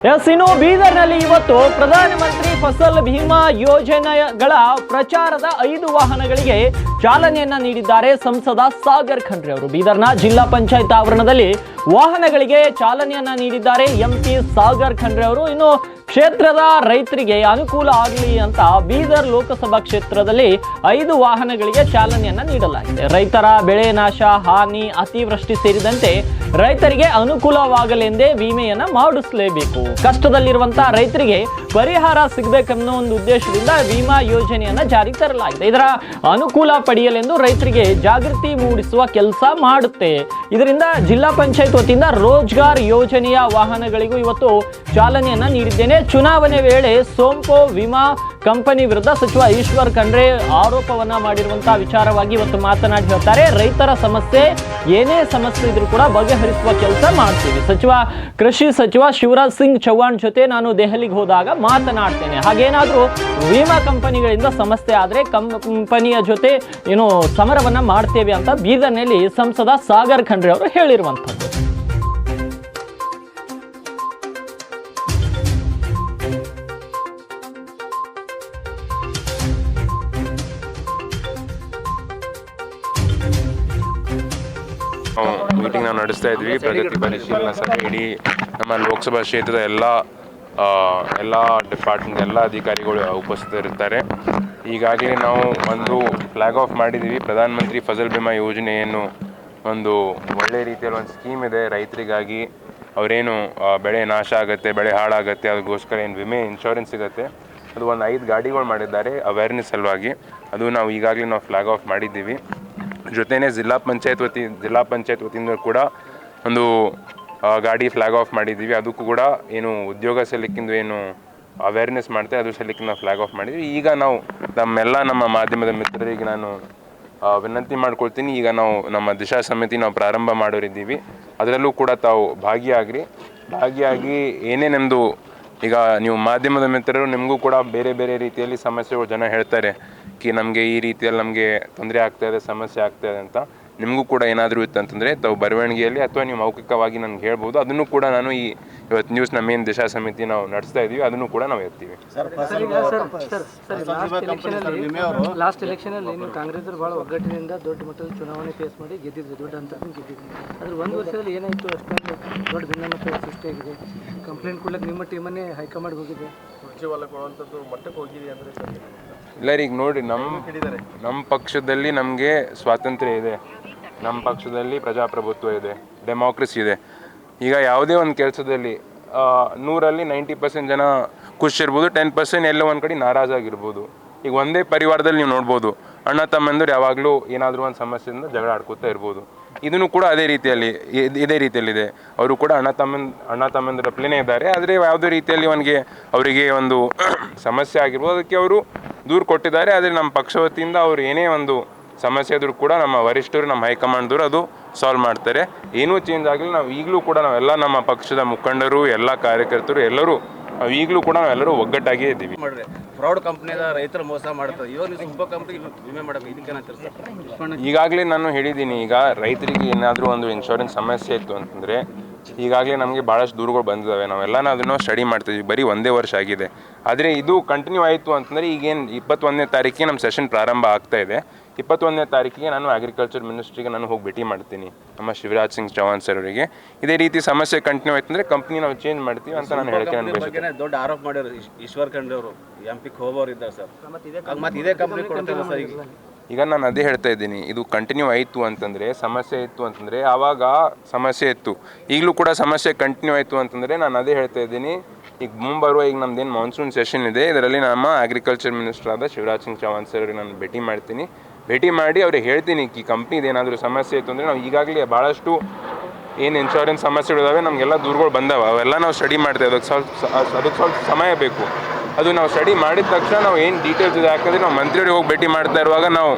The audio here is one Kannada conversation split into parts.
ಇನ್ನು ಬೀದರ್ನಲ್ಲಿ ಇವತ್ತು ಪ್ರಧಾನಮಂತ್ರಿ ಫಸಲ್ ಬಿಮಾ ಯೋಜನೆಗಳ ಪ್ರಚಾರದ 5 ವಾಹನಗಳಿಗೆ ಚಾಲನೆಯನ್ನ ನೀಡಿದ್ದಾರೆ ಸಂಸದ ಸಾಗರ್ ಖಂಡ್ರೆ ಅವರು. ಬೀದರ್ನ ಜಿಲ್ಲಾ ಪಂಚಾಯತ್ ಆವರಣದಲ್ಲಿ ವಾಹನಗಳಿಗೆ ಚಾಲನೆಯನ್ನ ನೀಡಿದ್ದಾರೆ ಎಂಪಿ ಸಾಗರ್ ಖಂಡ್ರೆ ಅವರು. ಇನ್ನು ಕ್ಷೇತ್ರದ ರೈತರಿಗೆ ಅನುಕೂಲ ಆಗಲಿ ಅಂತ ಬೀದರ್ ಲೋಕಸಭಾ ಕ್ಷೇತ್ರದಲ್ಲಿ 5 ವಾಹನಗಳಿಗೆ ಚಾಲನೆಯನ್ನ ನೀಡಲಾಗಿದೆ. ರೈತರ ಬೆಳೆ ನಾಶ, ಹಾನಿ, ಅತಿವೃಷ್ಟಿ ಸೇರಿದಂತೆ ರೈತರಿಗೆ ಅನುಕೂಲವಾಗಲೆಂದೇ ವಿಮೆಯನ್ನ ಮಾಡಿಸಲೇಬೇಕು. ಕಷ್ಟದಲ್ಲಿರುವಂತಹ ರೈತರಿಗೆ ಪರಿಹಾರ ಸಿಗಬೇಕೆನ್ನೋ ಒಂದು ಉದ್ದೇಶದಿಂದ ವಿಮಾ ಯೋಜನೆಯನ್ನ ಜಾರಿಗೆ ತರಲಾಗಿದೆ. ಇದರ ಅನುಕೂಲ ಪಡೆಯಲೆಂದು ರೈತರಿಗೆ ಜಾಗೃತಿ ಮೂಡಿಸುವ ಕೆಲಸ ಮಾಡುತ್ತೆ. ಇದರಿಂದ ಜಿಲ್ಲಾ ಪಂಚಾಯತ್ ವತಿಯಿಂದ ರೋಜ್ಗಾರ್ ಯೋಜನೆಯ ವಾಹನಗಳಿಗೂ ಇವತ್ತು ಚಾಲನೆಯನ್ನ ನೀಡಿದ್ದೇನೆ. ಚುನಾವಣೆ ವೇಳೆ ಸೋಂಪೋ ವಿಮಾ ಕಂಪನಿ ವಿರುದ್ಧ ಸಚಿವ ಈಶ್ವರ್ ಖಂಡ್ರೆ ಆರೋಪವನ್ನ ಮಾಡಿರುವಂತಹ ವಿಚಾರವಾಗಿ ಇವತ್ತು ಮಾತನಾಡಿ ಹೇಳ್ತಾರೆ, ರೈತರ ಸಮಸ್ಯೆ ಏನೇ ಸಮಸ್ಯೆ ಇದ್ರೂ ಕೂಡ ಬಗೆಹರಿಸುವ ಕೆಲಸ ಮಾಡ್ತೀವಿ. ಕೃಷಿ ಸಚಿವ ಶಿವರಾಜ್ ಸಿಂಗ್ ಚೌಹಾಣ್ ಜೊತೆ ನಾನು ದೆಹಲಿಗೆ ಹೋದಾಗ ಮಾತನಾಡ್ತೇನೆ. ಹಾಗೇನಾದ್ರೂ ವಿಮಾ ಕಂಪನಿಗಳಿಂದ ಸಮಸ್ಯೆ ಆದ್ರೆ ಕಂಪನಿಯ ಜೊತೆ ಏನು ಸಮರವನ್ನ ಮಾಡ್ತೇವೆ ಅಂತ ಬೀದರ್ನಲ್ಲಿ ಸಂಸದ ಸಾಗರ್ ಖಂಡ್ರೆ ಅವರು ಹೇಳಿರುವಂತದ್ದು. ಮೀಟಿಂಗ್ ನಾವು ನಡೆಸ್ತಾ ಇದ್ವಿ. ಪ್ರಗತಿ ಪರಿಶೀಲನಾ ಸಭೆ ಇಡೀ ನಮ್ಮ ಲೋಕಸಭಾ ಕ್ಷೇತ್ರದ ಎಲ್ಲ ಡಿಪಾರ್ಟ್ಮೆಂಟ್ ಎಲ್ಲ ಅಧಿಕಾರಿಗಳು ಉಪಸ್ಥಿತರಿರ್ತಾರೆ. ಈಗಾಗಲೇ ನಾವು ಒಂದು ಫ್ಲಾಗ್ ಆಫ್ ಮಾಡಿದ್ದೀವಿ. ಪ್ರಧಾನಮಂತ್ರಿ ಫಸಲ್ ಬಿಮಾ ಯೋಜನೆಯನ್ನು ಒಂದು ಒಳ್ಳೆಯ ರೀತಿಯಲ್ಲಿ ಒಂದು ಸ್ಕೀಮ್ ಇದೆ ರೈತರಿಗಾಗಿ. ಅವರೇನು ಬೆಳೆ ನಾಶ ಆಗುತ್ತೆ, ಬೆಳೆ ಹಾಳಾಗುತ್ತೆ, ಅದಕ್ಕೋಸ್ಕರ ಏನು ವಿಮೆ ಇನ್ಶೂರೆನ್ಸ್ ಸಿಗುತ್ತೆ, ಅದು ಒಂದು 5 ಗಾಡಿಗಳು ಮಾಡಿದ್ದಾರೆ ಅವೇರ್ನೆಸ್ ಸಲುವಾಗಿ. ಅದು ನಾವು ಈಗಾಗಲೇ ಫ್ಲಾಗ್ ಆಫ್ ಮಾಡಿದ್ದೀವಿ. ಜೊತೆನೇ ಜಿಲ್ಲಾ ಪಂಚಾಯತ್ ವತಿಯಿಂದ ಕೂಡ ಒಂದು ಗಾಡಿ ಫ್ಲಾಗ್ ಆಫ್ ಮಾಡಿದ್ದೀವಿ. ಅದಕ್ಕೂ ಕೂಡ ಏನು ಉದ್ಯೋಗ ಸಲ್ಲಿಕ್ಕಿಂದು ಏನು ಅವೇರ್ನೆಸ್ ಮಾಡ್ತಾರೆ ಅದು ಸಲ್ಲಿಕ್ಕೆ ನಾವು ಫ್ಲಾಗ್ ಆಫ್ ಮಾಡಿದ್ವಿ. ಈಗ ನಾವು ನಮ್ಮ ಮಾಧ್ಯಮದ ಮಿತ್ರರಿಗೆ ನಾನು ವಿನಂತಿ ಮಾಡ್ಕೊಳ್ತೀನಿ, ಈಗ ನಾವು ನಮ್ಮ ದಿಶಾ ಸಮಿತಿ ನಾವು ಪ್ರಾರಂಭ ಮಾಡೋರಿದ್ದೀವಿ. ಅದರಲ್ಲೂ ಕೂಡ ತಾವು ಭಾಗಿಯಾಗಿ ಏನೇ ನಮ್ಮದು ಈಗ ನೀವು ಮಾಧ್ಯಮದ ಮಿತ್ರರು ನಿಮಗೂ ಕೂಡ ಬೇರೆ ಬೇರೆ ರೀತಿಯಲ್ಲಿ ಸಮಸ್ಯೆಗಳು ಜನ ಹೇಳ್ತಾರೆ ನಮಗೆ ಈ ರೀತಿಯಲ್ಲಿ ನಮಗೆ ತೊಂದರೆ ಆಗ್ತಾಯಿದೆ, ಸಮಸ್ಯೆ ಆಗ್ತಾಯಿದೆ ಅಂತ. ನಿಮಗೂ ಕೂಡ ಏನಾದರೂ ಇತ್ತಂತಂದರೆ ತಾವು ಬರವಣಿಗೆಯಲ್ಲಿ ಅಥವಾ ನೀವು ಮೌಖಿಕವಾಗಿ ನನಗೆ ಹೇಳ್ಬೋದು. ಅದನ್ನು ಕೂಡ ನಾನು ಇವತ್ತು ನ್ಯೂಸ್ನ ಮೇನ್ ದಿಶಾ ಸಮಿತಿ ನಾವು ನಡೆಸ್ತಾ ಇದ್ದೀವಿ, ಅದನ್ನು ಕೂಡ ನಾವು ಎತ್ತೀವಿ. ಲಾಸ್ಟ್ ಎಲೆಕ್ಷನಲ್ಲಿ ನೀವು ಕಾಂಗ್ರೆಸ್ ಭಾಳ ಒಗ್ಗಟ್ಟಿನಿಂದ ದೊಡ್ಡ ಮಟ್ಟದಲ್ಲಿ ಚುನಾವಣೆ ಫೇಸ್ ಮಾಡಿ ಗೆದ್ದಿದ್ರು, ದೊಡ್ಡ ಅಂತರದಿಂದ ಗೆದ್ದಿದ್ರು. ಅದ್ರ 1 ವರ್ಷದಲ್ಲಿ ಏನಾಯಿತು, ಅಷ್ಟೊಂದು ದೊಡ್ಡ ಭಿನ್ನಮತ ಸೃಷ್ಟಿಯಾಗಿದೆ. ಕಂಪ್ಲೇಂಟ್ ಕೊಡ್ಲಿಕ್ಕೆ ನಿಮ್ಮ ಟೀಮನ್ನೇ ಹೈಕಮಾಂಡ್ ಹೋಗಿದೆ, ಉಜ್ವಲ ಕೊಡುವಂಥದ್ದು ಮಟ್ಟಕ್ಕೆ ಹೋಗಿದೆ ಅಂದರೆ ಇಲ್ಲ ಈಗ ನೋಡಿ, ನಮ್ಮ ಪಕ್ಷದಲ್ಲಿ ನಮಗೆ ಸ್ವಾತಂತ್ರ್ಯ ಇದೆ, ನಮ್ಮ ಪಕ್ಷದಲ್ಲಿ ಪ್ರಜಾಪ್ರಭುತ್ವ ಇದೆ, ಡೆಮಾಕ್ರಸಿ ಇದೆ. ಈಗ ಯಾವುದೇ ಒಂದು ಕೆಲಸದಲ್ಲಿ 100ರಲ್ಲಿ 90% ಜನ ಖುಷಿ ಇರ್ಬೋದು, 10% ಎಲ್ಲೋ ಒಂದು ಕಡೆ ನಾರಾಜಾಗಿರ್ಬೋದು. ಈಗ ಒಂದೇ ಪರಿವಾರದಲ್ಲಿ ನೀವು ನೋಡ್ಬೋದು, ಅಣ್ಣ ತಮ್ಮಂದಿರು ಯಾವಾಗಲೂ ಏನಾದರೂ ಒಂದು ಸಮಸ್ಯೆಯಿಂದ ಜಗಳ ಆಡ್ಕೊತಾ ಇರ್ಬೋದು. ಇದನ್ನು ಕೂಡ ಇದೇ ರೀತಿಯಲ್ಲಿದೆ. ಅವರು ಕೂಡ ಅಣ್ಣ ತಮ್ಮಂದಿರಪ್ಲೇನೇ ಇದ್ದಾರೆ. ಆದರೆ ಯಾವುದೇ ರೀತಿಯಲ್ಲಿ ಅವರಿಗೆ ಒಂದು ಸಮಸ್ಯೆ ಆಗಿರ್ಬೋದು, ಅದಕ್ಕೆ ಅವರು ದೂರು ಕೊಟ್ಟಿದ್ದಾರೆ. ಆದರೆ ನಮ್ಮ ಪಕ್ಷ ವತಿಯಿಂದ ಅವರು ಏನೇ ಒಂದು ಸಮಸ್ಯೆ ಇದ್ರೂ ಕೂಡ ನಮ್ಮ ವರಿಷ್ಠರು, ನಮ್ಮ ಹೈಕಮಾಂಡ್ದವರು ಅದು ಸಾಲ್ವ್ ಮಾಡ್ತಾರೆ. ಏನೂ ಚೇಂಜ್ ಆಗಲಿ. ನಾವು ಈಗಲೂ ಕೂಡ ನಾವೆಲ್ಲ ನಮ್ಮ ಪಕ್ಷದ ಮುಖಂಡರು, ಎಲ್ಲ ಕಾರ್ಯಕರ್ತರು ಎಲ್ಲರೂ ಈಗಲೂ ಕೂಡ ನಾವೆಲ್ಲರೂ ಒಗ್ಗಟ್ಟಾಗಿಯೇ ಇದ್ದೀವಿ. ಫ್ರಾಡ್ ಕಂಪ್ನಿದ ರೈತರು ಮೋಸ ಮಾಡ್ತಾರೆ, ಇವಾಗ ತುಂಬ ಕಂಪ್ನಿ ವಿಮೆ ಮಾಡೋಕೆ ಇದಕ್ಕೆ ಈಗಾಗಲೇ ನಾನು ಹೇಳಿದ್ದೀನಿ. ಈಗ ರೈತರಿಗೆ ಏನಾದರೂ ಒಂದು ಇನ್ಶೂರೆನ್ಸ್ ಸಮಸ್ಯೆ ಇತ್ತು ಅಂತಂದರೆ ಈಗಾಗಲೇ ನಮಗೆ ಭಾಳಷ್ಟು ದೂರುಗಳು ಬಂದಿದ್ದಾವೆ. ನಾವೆಲ್ಲ ಅದನ್ನು ಸ್ಟಡಿ ಮಾಡ್ತಿದ್ವಿ. ಬರೀ 1 ವರ್ಷ ಆಗಿದೆ. ಆದರೆ ಇದು ಕಂಟಿನ್ಯೂ ಆಯಿತು ಅಂತಂದರೆ ಈಗೇನು 21ನೇ ತಾರೀಕಿಗೆ ನಮ್ಮ ಸೆಷನ್ ಪ್ರಾರಂಭ ಆಗ್ತಾಯಿದೆ. 21ನೇ ತಾರೀಕಿಗೆ ನಾನು ಅಗ್ರಿಕಲ್ಚರ್ ಮಿನಿಸ್ಟ್ರಿಗೆ ನಾನು ಹೋಗಿ ಭೇಟಿ ಮಾಡ್ತೀನಿ, ನಮ್ಮ ಶಿವರಾಜ್ ಸಿಂಗ್ ಚೌಹಾಣ್ ಸರ್ ಅವರಿಗೆ. ಇದೇ ರೀತಿ ಸಮಸ್ಯೆ ಕಂಟಿನ್ಯೂ ಆಯ್ತು ಅಂದರೆ ಕಂಪ್ನಿ ನಾವು ಚೇಂಜ್ ಮಾಡ್ತೀವಿ ಅಂತ ನಾನು ಹೇಳ್ತೀನಿ. ದೊಡ್ಡ ಆರೋಪ ಮಾಡ್ಯಾರ ಈಶ್ವರ್ ಖಂಡ್ರೆ ಅವರು, ಎಂಪಿ ಹೋಗೋರು ಇದ್ದಾರೆ ಸರ್. ಮತ್ತೆ ಇದೇ ಕಂಪ್ನಿ ಕೊಡ್ತಾರೆ ಸರ್. ಈಗ ನಾನು ಅದೇ ಹೇಳ್ತಾ ಇದ್ದೀನಿ, ಇದು ಕಂಟಿನ್ಯೂ ಆಯಿತು ಅಂತಂದರೆ, ಸಮಸ್ಯೆ ಇತ್ತು ಅಂತಂದರೆ ಆವಾಗ ಸಮಸ್ಯೆ ಇತ್ತು. ಈಗಲೂ ಕೂಡ ಸಮಸ್ಯೆ ಕಂಟಿನ್ಯೂ ಆಯಿತು ಅಂತಂದರೆ ನಾನು ಅದೇ ಹೇಳ್ತಾ ಇದ್ದೀನಿ. ಈಗ ಮುಂಬರುವ ನಮ್ಮದೇನು ಮಾನ್ಸೂನ್ ಸೆಷನ್ ಇದೆ, ಇದರಲ್ಲಿ ನಮ್ಮ ಅಗ್ರಿಕಲ್ಚರ್ ಮಿನಿಸ್ಟರ್ ಆದ ಶಿವರಾಜ್ ಸಿಂಗ್ ಚೌಹಾಣ್ ಸರ್ ಅವ್ರಿಗೆ ನಾನು ಭೇಟಿ ಮಾಡಿ ಅವ್ರಿಗೆ ಹೇಳ್ತೀನಿ ಈ ಕಂಪ್ನಿದು ಏನಾದರೂ ಸಮಸ್ಯೆ ಇತ್ತು ಅಂದರೆ ನಾವು ಈಗಾಗಲೇ ಭಾಳಷ್ಟು ಏನು ಇನ್ಶೂರೆನ್ಸ್ ಸಮಸ್ಯೆಗಳಿದಾವೆ, ನಮಗೆಲ್ಲ ದೂರುಗಳು ಬಂದಾವೆ, ಅವೆಲ್ಲ ನಾವು ಸ್ಟಡಿ ಮಾಡ್ತೇವೆ. ಅದಕ್ಕೆ ಸ್ವಲ್ಪ ಸಮಯ ಬೇಕು. ಅದು ನಾವು ಸ್ಟಡಿ ಮಾಡಿದ ತಕ್ಷಣ ನಾವು ಏನು ಡೀಟೇಲ್ಸ್ ಇದೆ, ಯಾಕಂದರೆ ನಾವು ಮಂತ್ರಿಯವ್ರಿಗೆ ಹೋಗಿ ಭೇಟಿ ಮಾಡ್ತಾ ಇರುವಾಗ ನಾವು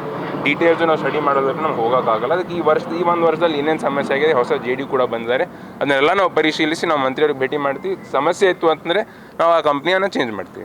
ಡೀಟೇಲ್ಸು ನಾವು ಸ್ಟಡಿ ಮಾಡೋದಕ್ಕೆ ನಮ್ಗೆ ಹೋಗೋಕ್ಕಾಗಲ್ಲ. ಅದಕ್ಕೆ ಈ 1 ವರ್ಷದಲ್ಲಿ ಏನೇನು ಸಮಸ್ಯೆ ಆಗಿದೆ, ಹೊಸ JD ಕೂಡ ಬಂದಿದ್ದಾರೆ, ಅದನ್ನೆಲ್ಲ ನಾವು ಪರಿಶೀಲಿಸಿ ನಾವು ಮಂತ್ರಿಯವ್ರಿಗೆ ಭೇಟಿ ಮಾಡ್ತೀವಿ. ಸಮಸ್ಯೆ ಇತ್ತು ಅಂತಂದರೆ ನಾವು ಆ ಕಂಪ್ನಿಯನ್ನು ಚೇಂಜ್ ಮಾಡ್ತೀವಿ.